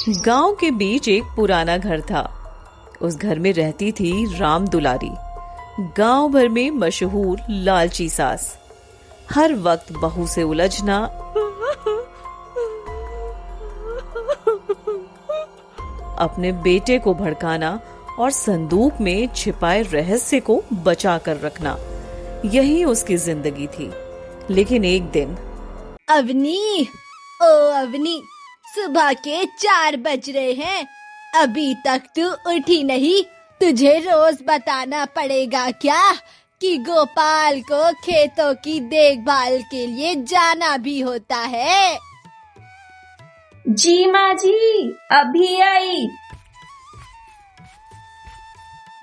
गांव के बीच एक पुराना घर था। उस घर में रहती थी राम दुलारी, गांव भर में मशहूर लालची सास। हर वक्त बहू से उलझना, अपने बेटे को भड़काना और संदूक में छिपाए रहस्य को बचा कर रखना, यही उसकी जिंदगी थी। लेकिन एक दिन अवनी, ओ अवनी, सुबह के 4 बज रहे हैं, अभी तक तू उठी नहीं। तुझे रोज बताना पड़ेगा क्या कि गोपाल को खेतों की देखभाल के लिए जाना भी होता है। जी माँ जी, अभी आई।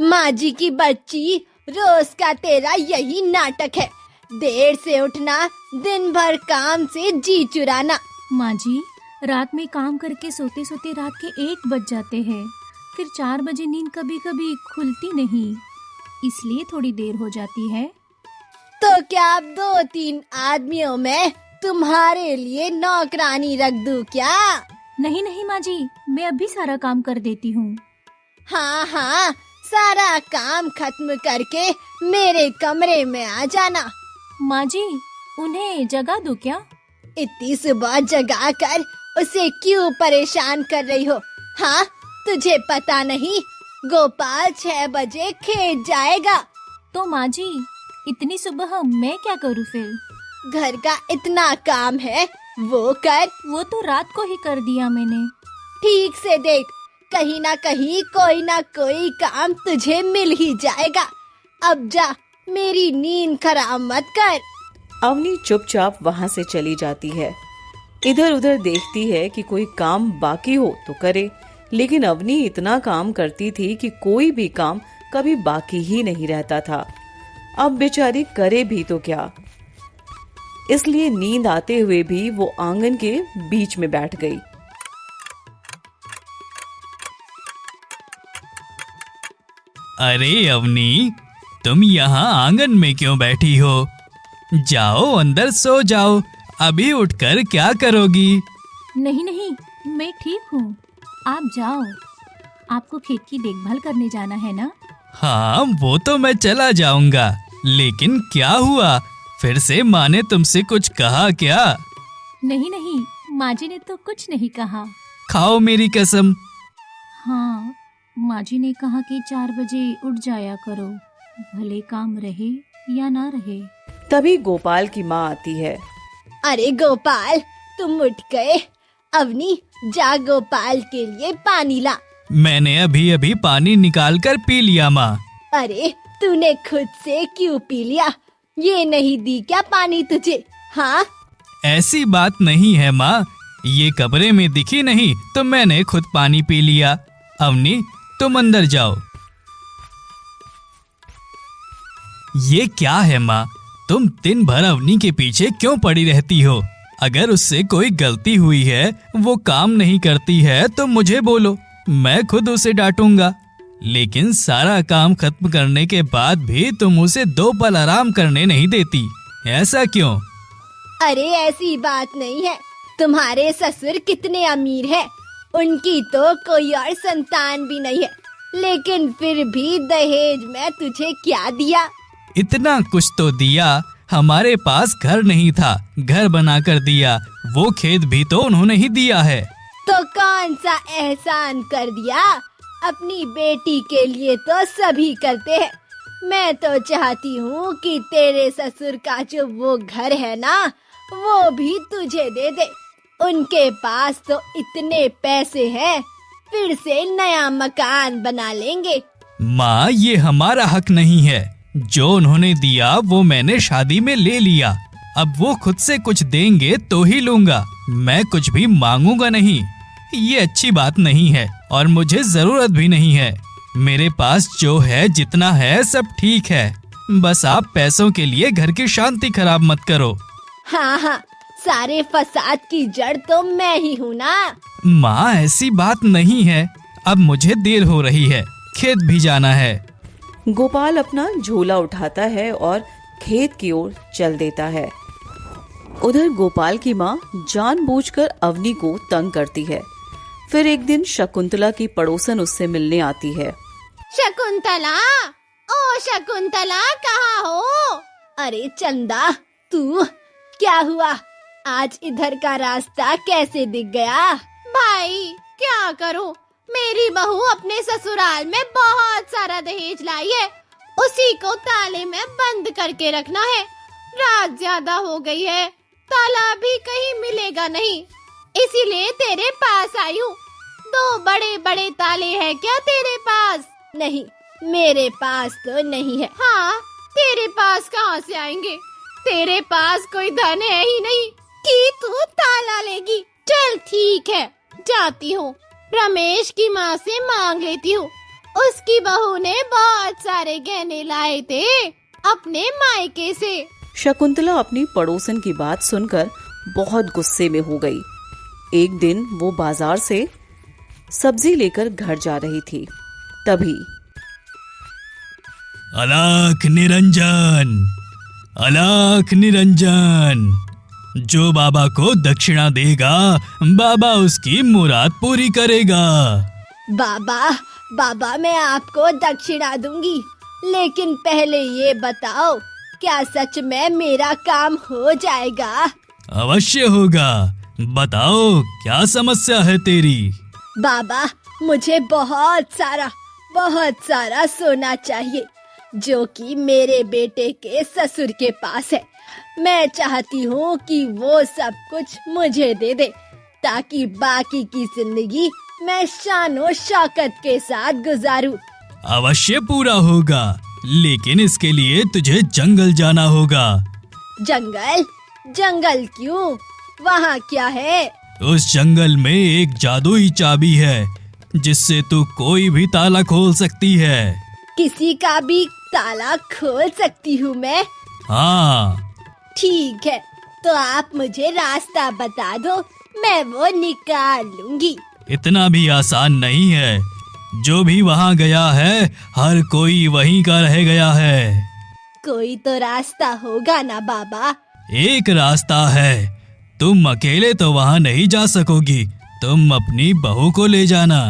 माँ जी की बच्ची, रोज का तेरा यही नाटक है। देर से उठना, दिन भर काम से जी चुराना। माँ जी, रात में काम करके सोते सोते रात के 1 बज जाते हैं। फिर 4 बजे नींद कभी कभी खुलती नहीं, इसलिए थोड़ी देर हो जाती है। तो क्या अब 2-3 आदमियों में तुम्हारे लिए नौकरानी रख दूं क्या? नहीं नहीं माँ जी, मैं अभी सारा काम कर देती हूँ। हाँ हाँ, सारा काम खत्म करके मेरे कमरे में आ जाना। माँ जी, उन्हें जगा दूं क्या? इतनी सुबह जगा कर उसे क्यों परेशान कर रही हो? हाँ, तुझे पता नहीं, गोपाल 6 बजे खेत जाएगा। तो माँ जी, इतनी सुबह मैं क्या करूँ फिर? घर का इतना काम है, वो कर। वो तो रात को ही कर दिया मैंने। ठीक से देख, कहीं ना कहीं कोई ना कोई काम तुझे मिल ही जाएगा। अब जा, मेरी नींद खराब मत कर। अवनी चुपचाप वहां से चली जाती है। इधर उधर देखती है कि कोई काम बाकी हो तो करे, लेकिन अवनी इतना काम करती थी कि कोई भी काम कभी बाकी ही नहीं रहता था। अब बेचारी करे भी तो क्या, इसलिए नींद आते हुए भी वो आंगन के बीच में बैठ गई। अरे अवनी, तुम यहाँ आंगन में क्यों बैठी हो? जाओ अंदर सो जाओ, अभी उठकर क्या करोगी? नहीं नहीं, मैं ठीक हूँ, आप जाओ। आपको खेत की देखभाल करने जाना है ना? हाँ, वो तो मैं चला जाऊंगा, लेकिन क्या हुआ? फिर से माँ ने तुमसे कुछ कहा क्या? नहीं नहीं, माँ जी ने तो कुछ नहीं कहा। खाओ मेरी कसम। हाँ, माँ जी ने कहा कि 4 बजे उठ जाया करो, भले काम रहे या ना रहे। तभी गोपाल की माँ आती है। अरे गोपाल, तुम उठ गए। अवनी, जा गोपाल के लिए पानी ला। मैंने अभी अभी पानी निकाल कर पी लिया माँ। अरे, तूने खुद से क्यों पी लिया? ये नहीं दी क्या पानी तुझे? हाँ, ऐसी बात नहीं है माँ, ये कमरे में दिखी नहीं तो मैंने खुद पानी पी लिया। अवनी, तुम अंदर जाओ। ये क्या है माँ, तुम दिन भर अवनी के पीछे क्यों पड़ी रहती हो? अगर उससे कोई गलती हुई है, वो काम नहीं करती है तो मुझे बोलो, मैं खुद उसे डांटूंगा। लेकिन सारा काम खत्म करने के बाद भी तुम उसे 2 पल आराम करने नहीं देती, ऐसा क्यों? अरे ऐसी बात नहीं है। तुम्हारे ससुर कितने अमीर हैं, उनकी तो कोई और संतान भी नहीं है, लेकिन फिर भी दहेज में तुझे क्या दिया? इतना कुछ तो दिया। हमारे पास घर नहीं था, घर बना कर दिया। वो खेत भी तो उन्होंने ही दिया है। तो कौन सा एहसान कर दिया? अपनी बेटी के लिए तो सभी करते हैं। मैं तो चाहती हूँ कि तेरे ससुर का जो वो घर है ना, वो भी तुझे दे दे। उनके पास तो इतने पैसे हैं, फिर से नया मकान बना लेंगे। माँ, ये हमारा हक नहीं है। जो उन्होंने दिया वो मैंने शादी में ले लिया। अब वो खुद से कुछ देंगे तो ही लूंगा, मैं कुछ भी मांगूंगा नहीं। ये अच्छी बात नहीं है और मुझे जरूरत भी नहीं है। मेरे पास जो है, जितना है, सब ठीक है। बस आप पैसों के लिए घर की शांति खराब मत करो। हाँ हाँ, सारे फसाद की जड़ तो मैं ही हूँ ना। माँ, ऐसी बात नहीं है। अब मुझे देर हो रही है, खेत भी जाना है। गोपाल अपना झोला उठाता है और खेत की ओर चल देता है। उधर गोपाल की माँ जानबूझकर अवनी को तंग करती है। फिर एक दिन शकुंतला की पड़ोसन उससे मिलने आती है। शकुंतला, ओ शकुंतला, कहाँ हो? अरे चंदा, तू क्या हुआ? आज इधर का रास्ता कैसे दिख गया? भाई क्या करूं, मेरी बहू अपने ससुराल में बहुत सारा दहेज लाई है, उसी को ताले में बंद करके रखना है। रात ज्यादा हो गई है, ताला भी कहीं मिलेगा नहीं, इसीलिए तेरे पास आई हूँ। 2 बड़े बड़े ताले हैं क्या तेरे पास? नहीं, मेरे पास तो नहीं है। हाँ, तेरे पास कहाँ से आएंगे? तेरे पास कोई धन है ही नहीं कि तू ताला लेगी। चल ठीक है, जाती हूँ, रमेश की माँ से मांग लेती हूँ। उसकी बहू ने बहुत सारे गहने लाए थे अपने मायके से। शकुंतला अपनी पड़ोसन की बात सुनकर बहुत गुस्से में हो गई। एक दिन वो बाजार से सब्जी लेकर घर जा रही थी, तभी अलख निरंजन, अलख निरंजन, जो बाबा को दक्षिणा देगा बाबा उसकी मुराद पूरी करेगा। बाबा मैं आपको दक्षिणा दूंगी, लेकिन पहले ये बताओ, क्या सच में मेरा काम हो जाएगा? अवश्य होगा, बताओ क्या समस्या है तेरी? बाबा, मुझे बहुत सारा सोना चाहिए, जो कि मेरे बेटे के ससुर के पास है। मैं चाहती हूँ कि वो सब कुछ मुझे दे दे, ताकि बाकी की जिंदगी मैं शानो शौकत के साथ गुजारूं। अवश्य पूरा होगा, लेकिन इसके लिए तुझे जंगल जाना होगा। जंगल क्यों? वहाँ क्या है? उस जंगल में एक जादुई चाबी है, जिससे तू कोई भी ताला खोल सकती है। किसी का भी ताला खोल सकती हूँ मैं? हाँ। ठीक है, तो आप मुझे रास्ता बता दो, मैं वो निकाल लूंगी। इतना भी आसान नहीं है, जो भी वहाँ गया है हर कोई वहीं का रह गया है। कोई तो रास्ता होगा ना बाबा? एक रास्ता है, तुम अकेले तो वहाँ नहीं जा सकोगी, तुम अपनी बहू को ले जाना।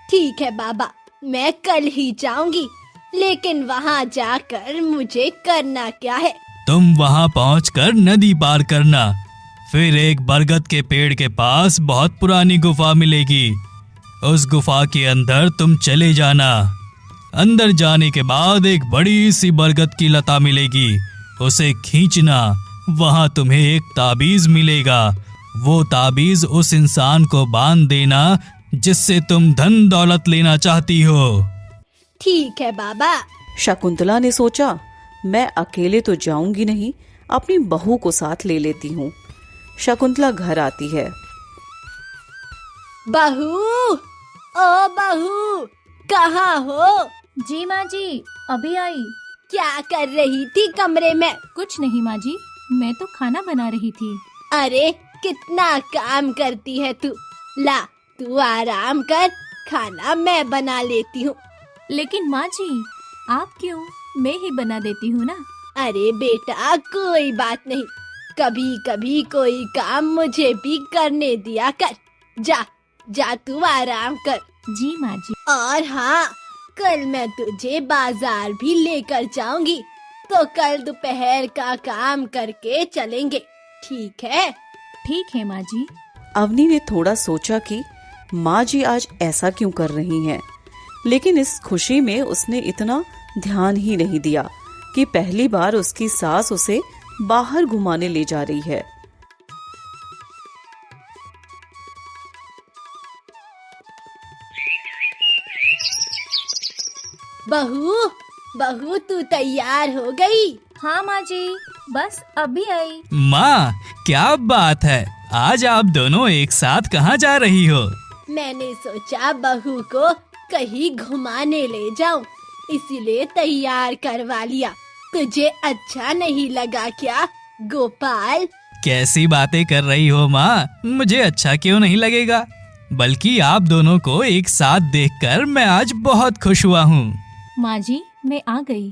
ठीक है बाबा, मैं कल ही जाऊंगी, लेकिन वहाँ जाकर मुझे करना क्या है? तुम वहाँ पहुँचकर नदी पार करना, फिर एक बरगद के पेड़ के पास बहुत पुरानी गुफा मिलेगी। उस गुफा के अंदर तुम चले जाना। अंदर जाने के बाद एक बड़ी सी बरगद की लता मिलेगी, उसे खींचना, वहाँ तुम्हें एक ताबीज मिलेगा। वो ताबीज उस इंसान को बांध देना जिससे तुम धन दौलत लेना चाहती हो। ठीक है बाबा। शकुंतला ने सोचा, मैं अकेले तो जाऊंगी नहीं, अपनी बहू को साथ ले लेती हूँ। शकुंतला घर आती है। बहू, ओ बहू, कहाँ हो? जी माँ जी, अभी आई। क्या कर रही थी कमरे में? कुछ नहीं माँ जी, मैं तो खाना बना रही थी। अरे कितना काम करती है तू। ला, तू आराम कर, खाना मैं बना लेती हूँ। लेकिन माँ जी, आप क्यों? मैं ही बना देती हूँ ना। अरे बेटा, कोई बात नहीं, कभी कभी कोई काम मुझे भी करने दिया कर। जा तू आराम कर। जी माँ जी। और हाँ, कल मैं तुझे बाजार भी लेकर जाऊंगी, तो कल दोपहर का काम करके चलेंगे, ठीक है? ठीक है माँ जी। अवनी ने थोड़ा सोचा कि माँ जी आज ऐसा क्यों कर रही हैं, लेकिन इस खुशी में उसने इतना ध्यान ही नहीं दिया कि पहली बार उसकी सास उसे बाहर घुमाने ले जा रही है। बहू तू तैयार हो गई? हाँ माँ जी, बस अभी आई। माँ, क्या बात है, आज आप दोनों एक साथ कहाँ जा रही हो? मैंने सोचा बहू को कहीं घुमाने ले जाऊं, इसीलिए तैयार करवा लिया। तुझे अच्छा नहीं लगा क्या गोपाल? कैसी बातें कर रही हो माँ, मुझे अच्छा क्यों नहीं लगेगा, बल्कि आप दोनों को एक साथ देखकर मैं आज बहुत खुश हुआ हूँ। माँ जी, मैं आ गई।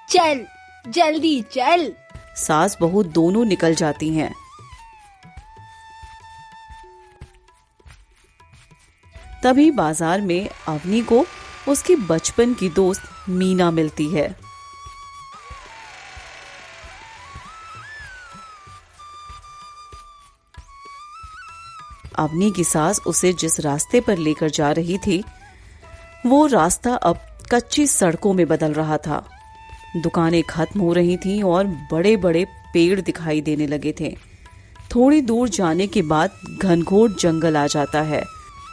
चल जल्दी चल। सास बहू दोनों निकल जाती हैं। तभी बाजार में अवनी को उसकी बचपन की दोस्त मीना मिलती है। अवनी की सास उसे जिस रास्ते पर लेकर जा रही थी, वो रास्ता अब कच्ची सड़कों में बदल रहा था। दुकानें खत्म हो रही थीं और बड़े बड़े पेड़ दिखाई देने लगे थे। थोड़ी दूर जाने के बाद घनघोर जंगल आ जाता है।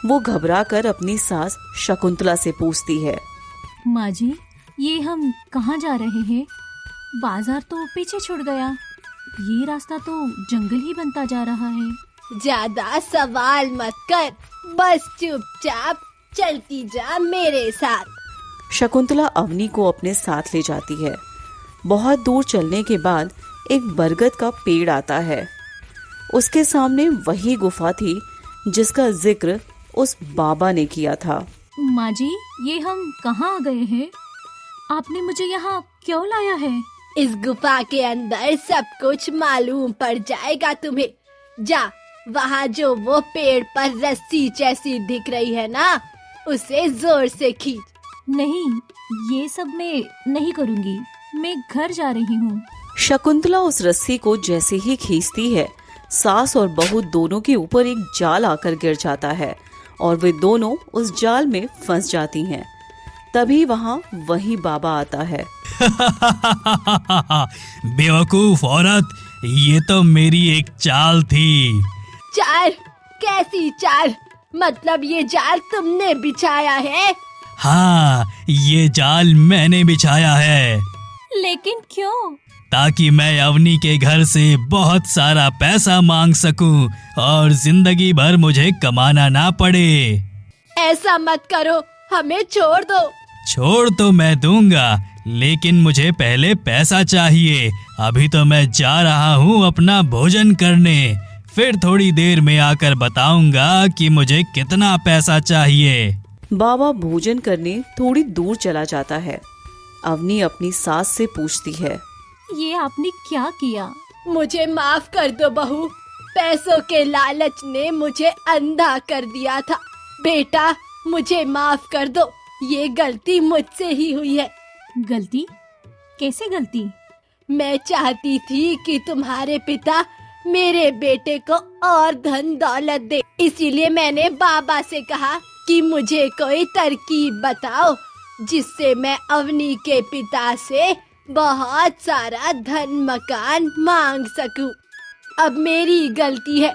वो घबराकर अपनी सास शकुंतला से पूछती है, माँ जी, ये हम कहाँ जा रहे हैं? बाजार तो पीछे छूट गया, ये रास्ता तो जंगल ही बनता जा रहा है। ज्यादा सवाल मत कर, बस चुपचाप चलती जा मेरे साथ। शकुंतला अवनी को अपने साथ ले जाती है। बहुत दूर चलने के बाद एक बरगद का पेड़ आता है। उसके सामने वही गुफा थी जिसका जिक्र उस बाबा ने किया था। माँ जी, ये हम कहाँ आ गए हैं? आपने मुझे यहाँ क्यों लाया है? इस गुफा के अंदर सब कुछ मालूम पड़ जाएगा तुम्हें। जा, वहाँ जो वो पेड़ पर रस्सी जैसी दिख रही है ना, उसे जोर से खींच। नहीं, ये सब मैं नहीं करूँगी, मैं घर जा रही हूँ। शकुंतला उस रस्सी को जैसे ही खींचती है, सास और बहू दोनों के ऊपर एक जाल आकर गिर जाता है और वे दोनों उस जाल में फंस जाती हैं। तभी वहाँ वही बाबा आता है। बेवकूफ औरत, ये तो मेरी एक चाल थी। चाल? कैसी चाल? मतलब ये जाल तुमने बिछाया है? हाँ, ये जाल मैंने बिछाया है। लेकिन क्यों? ताकि मैं अवनी के घर से बहुत सारा पैसा मांग सकूं और जिंदगी भर मुझे कमाना ना पड़े। ऐसा मत करो, हमें छोड़ दो। छोड़ तो मैं दूंगा, लेकिन मुझे पहले पैसा चाहिए। अभी तो मैं जा रहा हूँ अपना भोजन करने, फिर थोड़ी देर में आकर बताऊंगा कि मुझे कितना पैसा चाहिए। बाबा भोजन करने थोड़ी दूर चला जाता है। अवनी अपनी सास से पूछती है, ये आपने क्या किया? मुझे माफ कर दो बहू, पैसों के लालच ने मुझे अंधा कर दिया था। बेटा, मुझे माफ कर दो, ये गलती मुझसे ही हुई है। गलती? कैसे गलती? मैं चाहती थी कि तुम्हारे पिता मेरे बेटे को और धन दौलत दे, इसीलिए मैंने बाबा से कहा कि मुझे कोई तरकीब बताओ जिससे मैं अवनी के पिता से बहुत सारा धन मकान मांग सकूं। अब मेरी गलती है,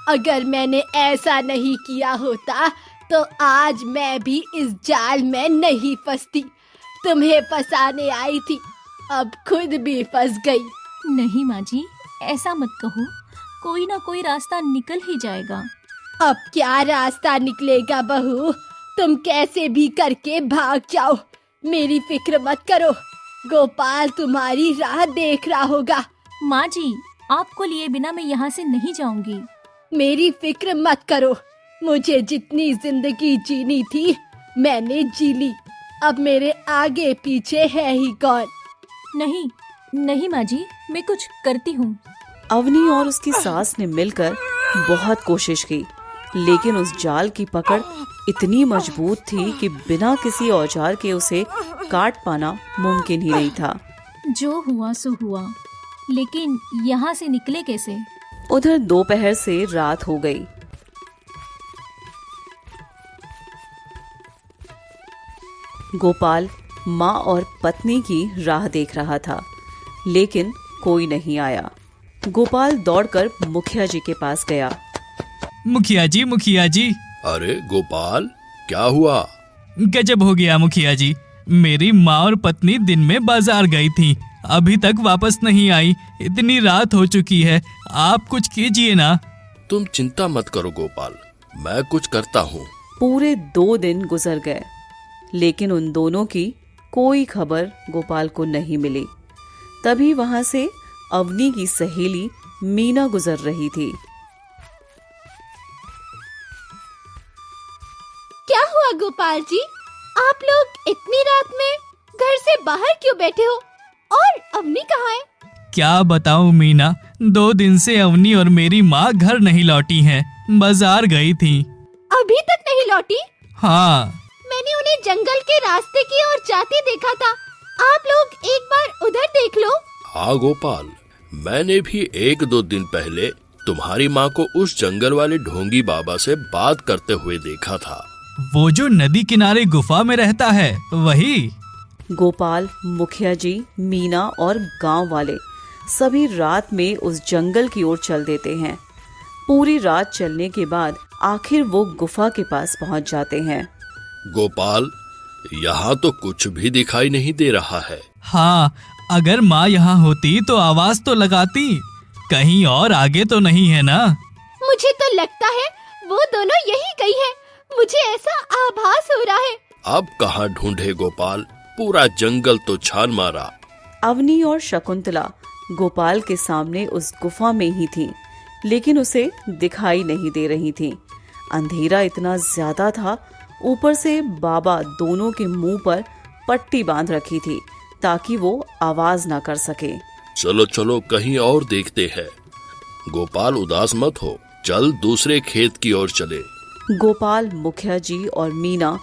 अगर मैंने ऐसा नहीं किया होता तो आज मैं भी इस जाल में नहीं फंसती। तुम्हें फंसाने आई थी, अब खुद भी फंस गई। नहीं माँ जी, ऐसा मत कहो, कोई ना कोई रास्ता निकल ही जाएगा। अब क्या रास्ता निकलेगा बहू? तुम कैसे भी करके भाग जाओ, मेरी फिक्र मत करो। गोपाल तुम्हारी राह देख रहा होगा। माँ जी, आपको लिए बिना मैं यहाँ से नहीं जाऊंगी। मेरी फिक्र मत करो, मुझे जितनी जिंदगी जीनी थी मैंने जी ली, अब मेरे आगे पीछे है ही कौन। नहीं नहीं माँ जी, मैं कुछ करती हूँ। अवनी और उसकी सास ने मिलकर बहुत कोशिश की, लेकिन उस जाल की पकड़ इतनी मजबूत थी कि बिना किसी औजार के उसे काट पाना मुमकिन ही नहीं था। जो हुआ सो हुआ, लेकिन यहाँ से निकले कैसे? उधर दोपहर से रात हो गई। गोपाल माँ और पत्नी की राह देख रहा था, लेकिन कोई नहीं आया। गोपाल दौड़कर मुखिया जी के पास गया। मुखिया जी, मुखिया जी। अरे गोपाल, क्या हुआ? गजब हो गया मुखिया जी, मेरी माँ और पत्नी दिन में बाजार गई थी, अभी तक वापस नहीं आई। इतनी रात हो चुकी है, आप कुछ कीजिए ना। तुम चिंता मत करो गोपाल, मैं कुछ करता हूँ। पूरे 2 दिन गुजर गए, लेकिन उन दोनों की कोई खबर गोपाल को नहीं मिली। तभी वहां से अवनी की सहेली मीना गुजर रही थी। क्या हुआ गोपाल जी, आप लोग इतनी रात में घर से बाहर क्यों बैठे हो? और अवनी कहाँ है? क्या बताऊं मीना, 2 दिन से अवनी और मेरी माँ घर नहीं लौटी हैं, बाजार गई थी। अभी तक नहीं लौटी? हाँ, मैंने उन्हें जंगल के रास्ते की ओर जाते देखा था। आप लोग एक बार उधर देख लो। हाँ गोपाल, मैंने भी 1-2 दिन पहले तुम्हारी माँ को उस जंगल वाले ढोंगी बाबा से बात करते हुए देखा था। वो जो नदी किनारे गुफा में रहता है, वही। गोपाल, मुखिया जी, मीना और गांव वाले सभी रात में उस जंगल की ओर चल देते हैं। पूरी रात चलने के बाद आखिर वो गुफा के पास पहुंच जाते हैं। गोपाल, यहाँ तो कुछ भी दिखाई नहीं दे रहा है। हाँ, अगर माँ यहाँ होती तो आवाज तो लगाती। कहीं और आगे तो नहीं है ना? मुझे तो लगता है वो दोनों यही गई है। मुझे ऐसा आभास हो रहा है। अब कहाँ ढूंढे गोपाल, पूरा जंगल तो छान मारा। अवनी और शकुंतला गोपाल के सामने उस गुफा में ही थी, लेकिन उसे दिखाई नहीं दे रही थी। अंधेरा इतना ज्यादा था, ऊपर से बाबा दोनों के मुंह पर पट्टी बांध रखी थी ताकि वो आवाज ना कर सके। चलो चलो कहीं और देखते हैं। गोपाल उदास मत हो, चल दूसरे खेत की ओर चले। गोपाल, मुखिया जी और मीना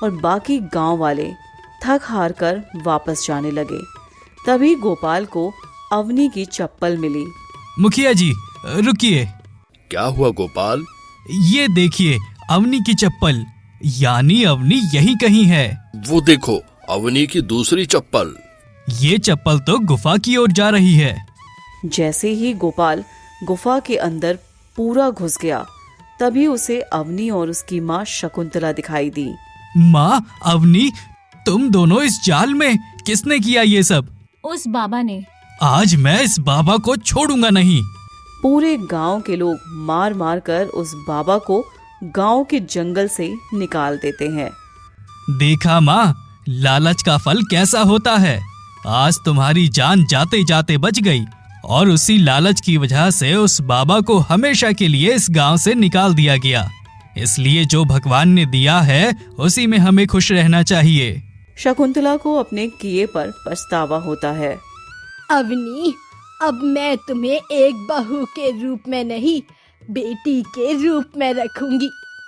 और बाकी गांव वाले थक हार कर वापस जाने लगे। तभी गोपाल को अवनी की चप्पल मिली। मुखिया जी, रुकिए। क्या हुआ गोपाल? ये देखिए, अवनी की चप्पल। यानी अवनी यही कहीं है। वो देखो, अवनी की दूसरी चप्पल। ये चप्पल तो गुफा की ओर जा रही है। जैसे ही गोपाल गुफा के अंदर पूरा घुस गया, तभी उसे अवनी और उसकी माँ शकुंतला दिखाई दी। माँ, अवनी, तुम दोनों इस जाल में? किसने किया ये सब? उस बाबा ने। आज मैं इस बाबा को छोड़ूंगा नहीं। पूरे गांव के लोग मार मार कर उस बाबा को गांव के जंगल से निकाल देते हैं। देखा माँ, लालच का फल कैसा होता है। आज तुम्हारी जान जाते जाते बच गई और उसी लालच की वजह से उस बाबा को हमेशा के लिए इस गांव से निकाल दिया गया। इसलिए जो भगवान ने दिया है उसी में हमें खुश रहना चाहिए। शकुंतला को अपने किए पर पछतावा होता है। अवनी, अब मैं तुम्हें एक बहू के रूप में नहीं, बेटी के रूप में रखूंगी।